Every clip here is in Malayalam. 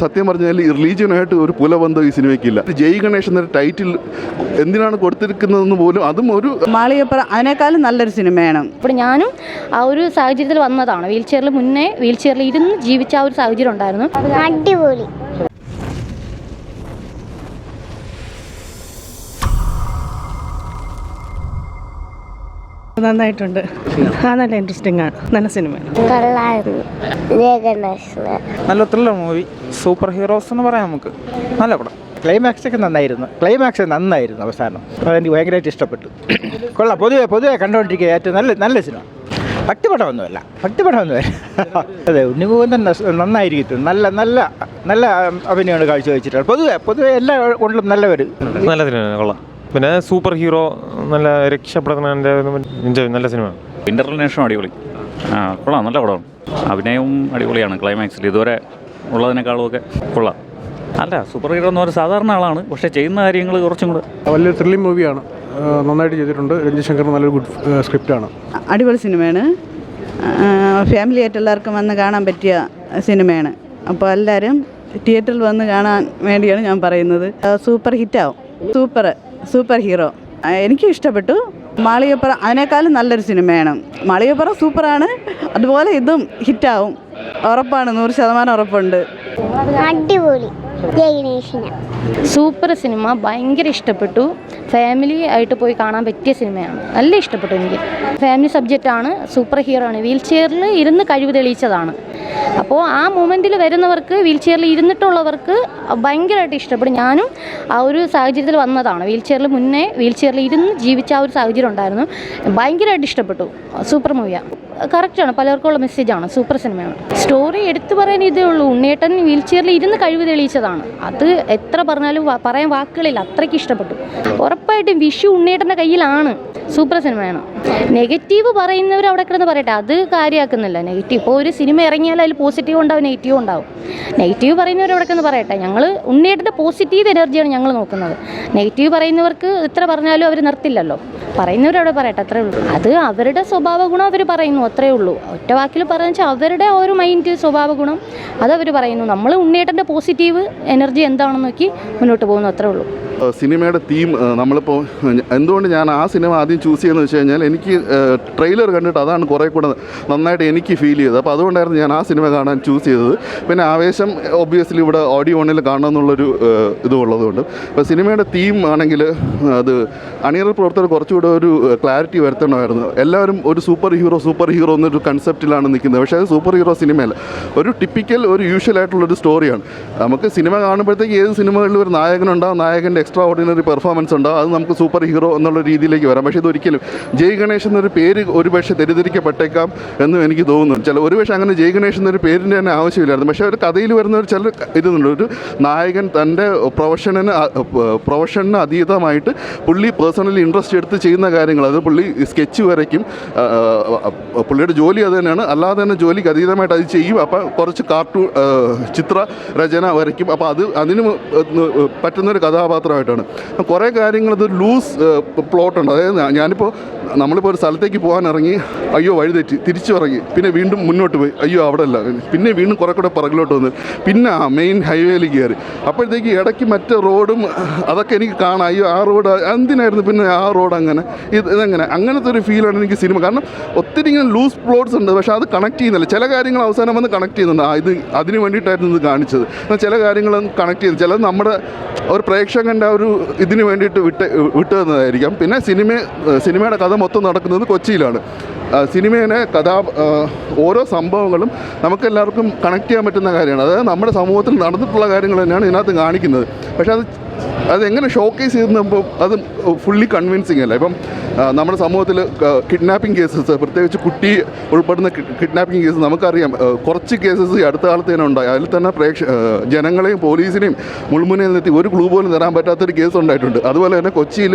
സത്യം പറഞ്ഞാൽ ഈ റിലീജിയനായിട്ട് ഒരു പുലബന്ധം ഈ സിനിമയ്ക്കില്ല. ജയ് ഗണേഷ് എന്നൊരു ടൈറ്റിൽ എന്തിനാണ് കൊടുത്തിരിക്കുന്നതെന്ന് പോലും അതും ഒരു മാളികപ്പുറം അതിനേക്കാളും നല്ലൊരു സിനിമയാണ്. ഇപ്പോൾ ഞാനും ആ ഒരു സാഹചര്യത്തിൽ വന്നതാണ്. വീൽ ചെയറിൽ ഇരുന്ന് ജീവിച്ച ആ ഒരു സാഹചര്യം ഉണ്ടായിരുന്നു. അടിപൊളി. നന്നായിട്ടുണ്ട്. നല്ല ഇൻട്രസ്റ്റിംഗ് ആണ്. നല്ല സിനിമയാണ്. നല്ല ത്രില്ലർ മൂവി. സൂപ്പർ ഹീറോസ് എന്ന് പറയാം നമുക്ക്. നല്ല പടം. ക്ലൈമാക്സ് ഒക്കെ നന്നായിരുന്നു അവസാനം. അതെനിക്ക് ഭയങ്കരമായിട്ട് ഇഷ്ടപ്പെട്ടു. കൊള്ളാം. പൊതുവെ കണ്ടുകൊണ്ടിരിക്കുക ഏറ്റവും നല്ല സിനിമ. ഭക്തിപടമൊന്നുമല്ല. അതെ, ഉണ്ണിമുകുന്ദൻ നന്നായിരിക്കും. നല്ല അഭിനയമാണ് കാഴ്ചവെച്ചിട്ടുള്ളത്. പൊതുവെ എല്ലാ കൊണ്ടും നല്ല സിനിമ. കൊള്ളാം. പിന്നെ സൂപ്പർ ഹീറോ നല്ല രക്ഷപ്പെടുന്നതിൻ്റെ നല്ല സിനിമ. ഇന്റർനാഷണൽ അടിപൊളി. കൊള്ളാം. നല്ല പടമാണ്. അഭിനയവും അടിപൊളിയാണ്. ക്ലൈമാക്സിൽ ഇതുവരെ ഉള്ളതിനേക്കാളും ഒക്കെ കൊള്ളാം. അല്ല, സൂപ്പർ ഹീറോ എന്ന് പറഞ്ഞാൽ സാധാരണ ആളാണ്, പക്ഷേ ചെയ്യുന്ന കാര്യങ്ങൾ കുറച്ചും കൂടെ വലിയൊരു ത്രില്ലിംഗ് മൂവിയാണ്. നന്നായിട്ട് ചെയ്തിട്ടുണ്ട്. രഞ്ജിത് ശങ്കർ നല്ലൊരു ഗുഡ് സ്ക്രിപ്റ്റാണ്. അടിപൊളി സിനിമയാണ്. ഫാമിലി ആയിട്ട് എല്ലാവർക്കും വന്ന് കാണാൻ പറ്റിയ സിനിമയാണ്. അപ്പോൾ എല്ലാവരും തിയേറ്ററിൽ വന്ന് കാണാൻ വേണ്ടിയാണ് ഞാൻ പറയുന്നത്. സൂപ്പർ ഹിറ്റാവും. സൂപ്പർ ഹീറോ എനിക്ക് ഇഷ്ടപ്പെട്ടു. മാളികപ്പുറം അതിനേക്കാളും നല്ലൊരു സിനിമയാണ്. മാളികപ്പുറം സൂപ്പറാണ്, അതുപോലെ ഇതും ഹിറ്റാവും. ഉറപ്പാണ്, 100% ഉറപ്പുണ്ട്. അടിപൊളി. Super cinema. ഭയങ്കര ഇഷ്ടപ്പെട്ടു. ഫാമിലി ആയിട്ട് പോയി കാണാൻ പറ്റിയ സിനിമയാണ്. നല്ല ഇഷ്ടപ്പെട്ടു എനിക്ക്. ഫാമിലി സബ്ജക്റ്റാണ്. സൂപ്പർ ഹീറോ ആണ്. വീൽ ചെയറിൽ ഇരുന്ന് കഴിവ് തെളിയിച്ചതാണ്. അപ്പോൾ ആ മൊമെൻറ്റിൽ വരുന്നവർക്ക്, വീൽ ചെയറിൽ ഇരുന്നിട്ടുള്ളവർക്ക് ഭയങ്കരമായിട്ട് ഇഷ്ടപ്പെടും. ഞാനും ആ ഒരു സാഹചര്യത്തിൽ വന്നതാണ്. വീൽ ചെയറിൽ ഇരുന്ന് ജീവിച്ച ആ ഒരു സാഹചര്യം ഉണ്ടായിരുന്നു. ഭയങ്കരമായിട്ട് ഇഷ്ടപ്പെട്ടു. സൂപ്പർ മൂവിയാണ്. കറക്റ്റാണ്. പലർക്കുള്ള മെസ്സേജാണ്. സൂപ്പർ സിനിമയാണ്. സ്റ്റോറി എടുത്തു പറയാൻ ഇതേ ഉള്ളൂ. ഉണ്ണിയേട്ടൻ വീൽ ചെയറിൽ ഇരുന്ന് കഴിവ് തെളിയിച്ചതാണ്. അത് എത്ര പറഞ്ഞാലും പറയാൻ വാക്കുകളില്ല. അത്രയ്ക്ക് ഇഷ്ടപ്പെട്ടു. ഉറപ്പായിട്ടും വിഷു ഉണ്ണിയേട്ടൻ്റെ കയ്യിലാണ്. സൂപ്പർ സിനിമയാണ്. നെഗറ്റീവ് പറയുന്നവർ അവിടെ കിടന്ന് പറയട്ടെ, അത് കാര്യമാക്കുന്നില്ല. നെഗറ്റീവ് ഇപ്പോൾ ഒരു സിനിമ ഇറങ്ങിയാൽ അതിൽ പോസിറ്റീവ് ഉണ്ടാവും, നെഗറ്റീവ് ഉണ്ടാവും. നെഗറ്റീവ് പറയുന്നവർ അവിടെ കിടന്ന് പറയട്ടെ. ഞങ്ങൾ ഉണ്ണിയേട്ടൻ്റെ പോസിറ്റീവ് എനർജിയാണ് ഞങ്ങൾ നോക്കുന്നത്. നെഗറ്റീവ് പറയുന്നവർക്ക് എത്ര പറഞ്ഞാലും അവർ നിർത്തില്ലല്ലോ. പറയുന്നവരവിടെ പറയട്ടെ, അത്രേ ഉള്ളൂ. അത് അവരുടെ സ്വഭാവ ഗുണം അവർ പറയുന്നു, അത്രേ ഉള്ളൂ. ഒറ്റ വാക്കിൽ പറയുക വെച്ചാൽ അവരുടെ ഒരു മൈൻഡ്, സ്വഭാവ ഗുണം അതവർ പറയുന്നു. നമ്മൾ ഉണ്ണിയേട്ടൻ്റെ പോസിറ്റീവ് എനർജി എന്താണെന്ന് നോക്കി മുന്നോട്ട് പോകുന്നു, അത്രേ ഉള്ളൂ. സിനിമയുടെ തീം നമ്മളിപ്പോൾ എന്തുകൊണ്ട് ഞാൻ ആ സിനിമ ആദ്യം ചൂസ് ചെയ്യുന്നത് വെച്ച് കഴിഞ്ഞാൽ എനിക്ക് ട്രെയിലർ കണ്ടിട്ട് അതാണ് കുറേ കൂടെ നന്നായിട്ട് എനിക്ക് ഫീൽ ചെയ്തത്. അപ്പോൾ അതുകൊണ്ടായിരുന്നു ഞാൻ ആ സിനിമ കാണാൻ ചൂസ് ചെയ്തത്. പിന്നെ ആവേശം ഒബ്വിയസ്ലി ഇവിടെ ഓഡിയോ ഓണിൽ കാണണമെന്നുള്ളൊരു ഇതുള്ളതുകൊണ്ട്. അപ്പോൾ സിനിമയുടെ തീം ആണെങ്കിൽ അത് അണിയറ പ്രവർത്തകർ കുറച്ചുകൂടെ ഒരു ക്ലാരിറ്റി വരുത്തണമായിരുന്നു. എല്ലാവരും ഒരു സൂപ്പർ ഹീറോ എന്നൊരു കൺസെപ്റ്റിലാണ് നിൽക്കുന്നത്. പക്ഷേ അത് സൂപ്പർ ഹീറോ സിനിമയല്ല. ഒരു ടിപ്പിക്കൽ ഒരു യൂഷ്വൽ ആയിട്ടുള്ളൊരു സ്റ്റോറിയാണ്. നമുക്ക് സിനിമ കാണുമ്പോഴത്തേക്ക് ഏത് സിനിമകളിലും ഒരു നായകനുണ്ടാകും, നായകൻ്റെ എക്സ്ട്രാ ഓർഡിനറി പെർഫോമൻസ് ഉണ്ടാകും. അത് നമുക്ക് സൂപ്പർ ഹീറോ എന്നുള്ള രീതിയിലേക്ക് വരാം. പക്ഷേ ഇതൊരിക്കലും ജയ് ഗണേഷ് എന്നൊരു പേര് ഒരുപക്ഷെ തെറ്റിദ്ധരിക്കപ്പെട്ടേക്കാം എന്നും എനിക്ക് തോന്നുന്നു. ഒരുപക്ഷെ അങ്ങനെ ജയ് ഗണേഷ് എന്നൊരു പേരിൻ്റെ തന്നെ ആവശ്യമില്ലായിരുന്നു. പക്ഷേ ഒരു കഥയിൽ വരുന്ന ഒരു ചില ഇതുണ്ട്. ഒരു നായകൻ തൻ്റെ പ്രൊഫഷന് അതീതമായിട്ട് പുള്ളി പേഴ്സണലി ഇൻട്രസ്റ്റ് എടുത്ത് ചെയ്യുന്ന കാര്യങ്ങൾ, അത് പുള്ളി സ്കെച്ച് വരയ്ക്കും. പുള്ളിയുടെ ജോലി അത് തന്നെയാണ്. അല്ലാതെ തന്നെ ജോലിക്ക് അതീതമായിട്ട് അത് ചെയ്യും. അപ്പോൾ കുറച്ച് ചിത്രരചന വരയ്ക്കും. അപ്പോൾ അതിന് പറ്റുന്നൊരു കഥാപാത്രമായിട്ടാണ്. കുറേ കാര്യങ്ങൾ ഇത് ലൂസ് പ്ലോട്ടുണ്ട്. അതായത് നമ്മളിപ്പോൾ ഒരു സ്ഥലത്തേക്ക് പോകാൻ ഇറങ്ങി, അയ്യോ വഴി തെറ്റി, തിരിച്ചു ഇറങ്ങി, പിന്നെ വീണ്ടും മുന്നോട്ട് പോയി, അയ്യോ അവിടെ അല്ല, പിന്നെ വീണ്ടും കുറേ കൂടെ പുറകിലോട്ട് വന്ന്, പിന്നെ മെയിൻ ഹൈവേയിൽ കയറി. അപ്പോഴത്തേക്ക് ഇടയ്ക്ക് മറ്റേ റോഡും അതൊക്കെ എനിക്ക് കാണാം. അയ്യോ ആ റോഡ് എന്തിനായിരുന്നു, പിന്നെ ആ റോഡ് ഇതെങ്ങനെ, അങ്ങനത്തെ ഒരു ഫീലാണ് എനിക്ക് സിനിമ. കാരണം ഒത്തിരി ഇങ്ങനെ ലൂസ് പ്ലോട്ട്സ് ഉണ്ട്, പക്ഷേ അത് കണക്ട് ചെയ്യുന്നില്ല. ചില കാര്യങ്ങൾ അവസാനം വന്ന് കണക്ട് ചെയ്യുന്നുണ്ട്. ഇത് അതിന് വേണ്ടിയിട്ടായിരുന്നു ഇത് കാണിച്ചത്. ചില കാര്യങ്ങൾ കണക്ട് ചെയ്യുന്നത്, ചിലത് നമ്മുടെ ഒരു പ്രേക്ഷകൻ്റെ ഒരു ഇതിന് വേണ്ടിയിട്ട് വിട്ടുതന്നതായിരിക്കാം. പിന്നെ സിനിമയുടെ കഥ മൊത്തം നടക്കുന്നത് കൊച്ചിയിലാണ്. സിനിമേനെ ഓരോ സംഭവങ്ങളും നമുക്കെല്ലാവർക്കും കണക്ട് ചെയ്യാൻ പറ്റുന്ന കാര്യമാണ്. അതായത് നമ്മുടെ സമൂഹത്തിൽ നടന്നിട്ടുള്ള കാര്യങ്ങൾ തന്നെയാണ് ഇതിനകത്ത് കാണിക്കുന്നത്. പക്ഷേ അതെങ്ങനെ ഷോക്കേസ് ചെയ്യുമ്പോൾ അത് ഫുള്ളി കൺവിൻസിങ് അല്ല. ഇപ്പം നമ്മുടെ സമൂഹത്തിൽ കിഡ്നാപ്പിംഗ് കേസസ്, പ്രത്യേകിച്ച് കുട്ടി ഉൾപ്പെടുന്ന കിഡ്നാപ്പിംഗ് കേസ് നമുക്കറിയാം. കുറച്ച് കേസസ് അടുത്ത കാലത്ത് തന്നെ ഉണ്ടായി. അതിൽ തന്നെ ജനങ്ങളെയും പോലീസിനെയും മുൾമുനയിൽ നിർത്തി ഒരു ക്ലൂ പോലും തരാൻ പറ്റാത്തൊരു കേസ് ഉണ്ടായിട്ടുണ്ട്. അതുപോലെ തന്നെ കൊച്ചിയിൽ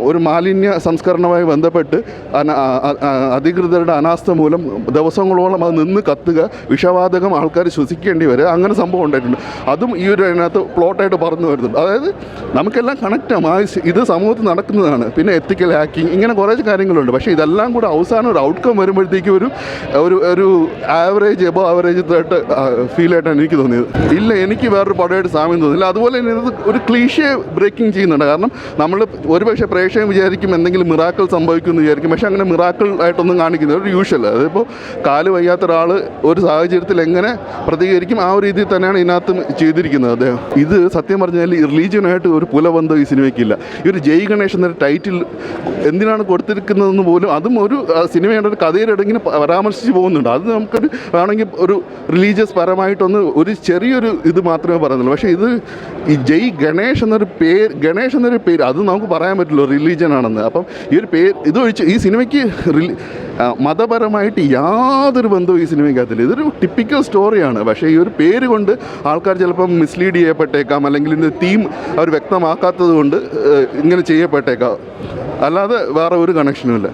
ഒരു മാലിന്യ സംസ്കരണവുമായി ബന്ധപ്പെട്ട് അധികൃതരുടെ അനാസ്ഥ മൂലം ദിവസങ്ങളോളം അത് നിന്ന് കത്തുക, വിഷവാതകം ആൾക്കാർ ശ്വസിക്കേണ്ടി വരിക, അങ്ങനെ സംഭവം ഉണ്ടായിട്ടുണ്ട്. അതും ഈ ഒരു അതിനകത്ത് പ്ലോട്ടായിട്ട് പറഞ്ഞു വരുന്നുണ്ട്. അതായത് നമുക്കെല്ലാം കണക്റ്റാണ്. ഇത് സമൂഹത്തിൽ നടക്കുന്നതാണ്. പിന്നെ എത്തിക്കൽ ഹാക്കിങ്, ഇങ്ങനെ കുറേ കാര്യങ്ങളുണ്ട്. പക്ഷേ ഇതെല്ലാം കൂടെ അവസാനം ഒരു ഔട്ട്കം വരുമ്പോഴത്തേക്കും ഒരു ആവറേജ് എബോ ആവറേജ് ആയിട്ട് ഫീൽ ആയിട്ടാണ് എനിക്ക് തോന്നിയത്. ഇല്ല, എനിക്ക് വേറൊരു പടമായിട്ട് സാമ്യം തോന്നില്ല. അതുപോലെ തന്നെ ഇത് ഒരു ക്ലീഷേ ബ്രേക്കിംഗ് ചെയ്യുന്നുണ്ട്. കാരണം നമ്മൾ ഒരുപക്ഷെ പ്രേക്ഷകൻ വിചാരിക്കും എന്തെങ്കിലും മിറാക്കിൾ സംഭവിക്കുമെന്ന് വിചാരിക്കും. പക്ഷേ അങ്ങനെ മിറാക്കിൾ ആയിട്ടൊന്നും കാണിക്കുന്നത് ഒരു യൂഷ്വൽ. അതിപ്പോൾ കാല് വയ്യാത്ത ഒരാൾ ഒരു സാഹചര്യത്തിൽ എങ്ങനെ പ്രതികരിക്കും ആ ഒരു രീതിയിൽ തന്നെയാണ് ഇതിനകത്ത് ചെയ്തിരിക്കുന്നത് അദ്ദേഹം. ഇത് സത്യം പറഞ്ഞാൽ റിലീജിയനായിട്ട് ഒരു പുലബന്ധം ഈ സിനിമയ്ക്കില്ല. ഈ ഒരു ജയ് ഗണേഷ് എന്നൊരു ടൈറ്റിൽ എന്തിനാണ് കൊടുത്തിരിക്കുന്നതെന്ന് പോലും അതും ഒരു സിനിമയുടെ ഒരു കഥയുടെ ഇങ്ങനെ പരാമർശിച്ച് പോകുന്നുണ്ട്. അത് നമുക്കൊരു വേണമെങ്കിൽ ഒരു റിലീജിയസ് പരമായിട്ടൊന്ന് ഒരു ചെറിയൊരു ഇത് മാത്രമേ പറയുന്നുള്ളൂ. പക്ഷേ ഇത് ഈ ജയ് ഗണേഷ് എന്നൊരു പേര് അത് നമുക്ക് പറയാൻ പറ്റില്ല റിലീജിയൻ ആണെന്ന്. അപ്പം ഈ ഒരു പേര് ഇതൊഴിച്ച് ഈ സിനിമയ്ക്ക് മതപരമായിട്ട് യാതൊരു ബന്ധവും ഈ സിനിമയ്ക്കകത്തില്ല. ഇതൊരു ടിപ്പിക്കൽ സ്റ്റോറിയാണ്. പക്ഷേ ഈ ഒരു പേര് കൊണ്ട് ആൾക്കാർ ചിലപ്പം മിസ്ലീഡ് ചെയ്യപ്പെട്ടേക്കാം, അല്ലെങ്കിൽ ഇതിൻ്റെ തീം അവർ വ്യക്തമാക്കാത്തത് കൊണ്ട് ഇങ്ങനെ ചെയ്യപ്പെട്ടേക്കാം. അല്ലാതെ വേറെ ഒരു കണക്ഷനും ഇല്ല.